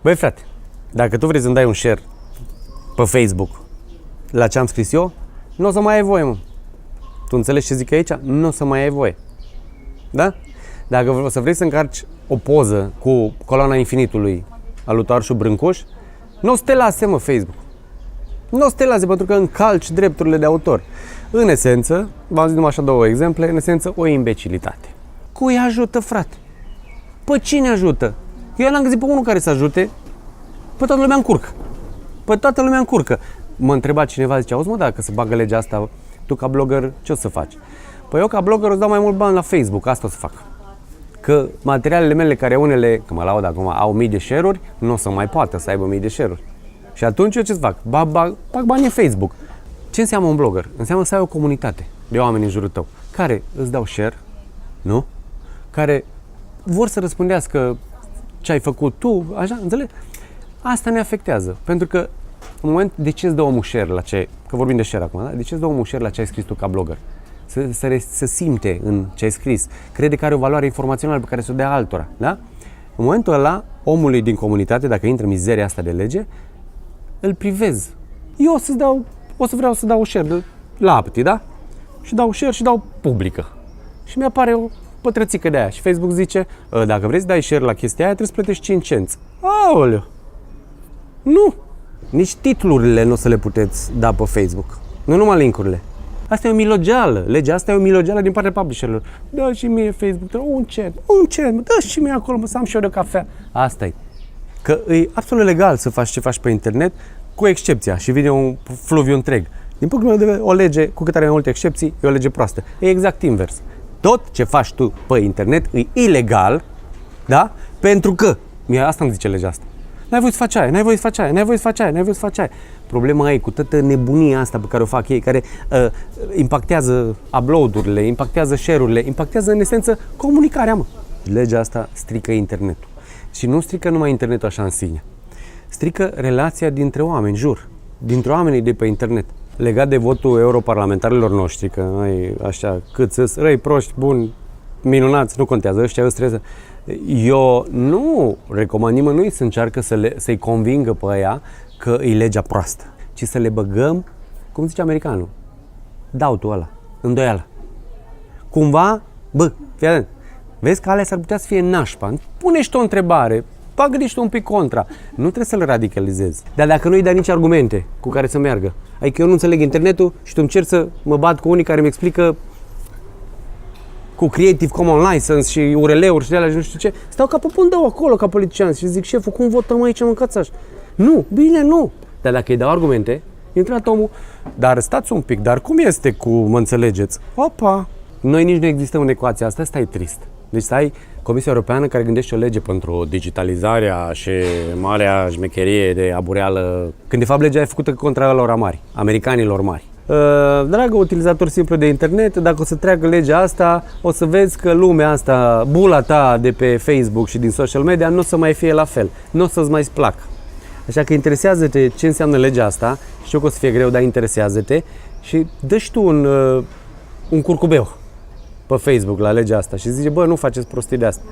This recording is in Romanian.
Băi frate, dacă tu vrei să-mi dai un share pe Facebook la ce am scris eu, nu o să mai ai voie, mă. Tu înțelegi ce zic aici? Nu o să mai ai voie. Da? Dacă o să vrei să încarci o poză cu coloana infinitului a lui Tarșu Brâncuș, nu o să te lase, mă, Facebook. Nu o să te lase pentru că încalci drepturile de autor. În esență, v-am zis numai așa două exemple, în esență o imbecilitate. Cui ajută, frate? Pe cine ajută? Eu n-am găsit pe unul care să ajute, pe toată lumea încurcă. Pe toată lumea încurcă. Mă întreba cineva, zice, auzi mă, dacă se bagă legea asta, tu ca blogger, ce o să faci? Păi eu ca blogger îți dau mai mult bani la Facebook, asta o să fac. Că materialele mele, care unele, că mă laud acum, au 1000 de share-uri, nu o să mai poată să aibă 1000 de share-uri. Și atunci eu ce să fac? Bag bani în Facebook. Ce înseamnă un blogger? Înseamnă să ai o comunitate de oameni în jurul tău, care îți dau share, nu? Care vor să răspundească ce ai făcut tu, așa, înțelegi? Asta ne afectează, pentru că în moment, de ce îți dă omul share la ce, că vorbim de share acum, da? De ce îți dă omul share la ce ai scris tu ca blogger? Să simte în ce ai scris, crede că are o valoare informațională pe care să o dea altora, da? În momentul ăla, omului din comunitate, dacă intră mizeria asta de lege, îl privez. Eu o să vreau să dau share de lapte, da? Și dau share și dau publică. Și mi-apare o pătrățică de aia și Facebook zice, dacă vrei să dai share la chestia aia, trebuie să plătești 5 cenți. Aoleu! Nu! Nici titlurile nu o să le puteți da pe Facebook. Nu numai link-urile. Asta e o milogeală. Legea asta e o milogeală din partea publisherilor. Dă și mie Facebook, un cent, dă și mie acolo, să am și eu de cafea. Asta e. Că e absolut legal să faci ce faci pe internet, cu excepția, și vine un fluviu întreg. Din punctul meu de vedere, o lege, cu cât are mai multe excepții, e o lege proastă. E exact invers. Tot ce faci tu pe internet e ilegal, da? Pentru că, asta îmi zice legea asta. N-ai voie să faci aia, n-ai voie să faci aia, n-ai voie să faci aia, n-ai voie să faci aia. Problema e cu toată nebunia asta pe care o fac ei, care impactează upload-urile, impactează share-urile, impactează în esență comunicarea, mă. Legea asta strică internetul. Și nu strică numai internetul așa în sine. Strică relația dintre oameni, jur, dintre oamenii de pe internet. Legat de votul europarlamentarilor noștri, că noi așa, cât să răi, proști, buni, minunați, nu contează, ăștia îți trebuie să... Eu nu recomand nimănui să încearcă să-i convingă pe aia că e legea proastă, ci să le băgăm, cum zice americanul, doubt-ul ăla, îndoială. Cumva, fii atent, vezi că alea s-ar putea să fie nașpa, pune-și tu o întrebare, bagă-și tu un pic contra, nu trebuie să-l radicalizezi. Dar dacă nu-i dai nici argumente cu care să meargă, adică eu nu înțeleg internetul și tu încerci să mă bat cu unii care îmi explică cu Creative Commons License și URL-uri și de alea și nu știu ce, stau ca pe pundău acolo ca politician și zic, șeful, cum votăm aici, mâncați așa? Nu, bine, nu. Dar dacă îi dau argumente, intră omul, dar stați un pic, dar cum este cu, mă înțelegeți? Opa! Noi nici nu existăm în ecuația asta, asta e trist. Deci să ai Comisia Europeană care gândește o lege pentru digitalizarea și marea șmecherie de abureală, când de fapt legea e făcută contra lor mari, americanilor mari. Dragă utilizator simplu de internet, dacă o să treacă legea asta, o să vezi că lumea asta, bula ta de pe Facebook și din social media, nu o să mai fie la fel, nu o să-ți mai placă. Așa că interesează-te ce înseamnă legea asta, știu că o să fie greu, dar interesează-te și dă-și tu un curcubeu pe Facebook la legea asta și zice, bă, nu faceți prostii de asta.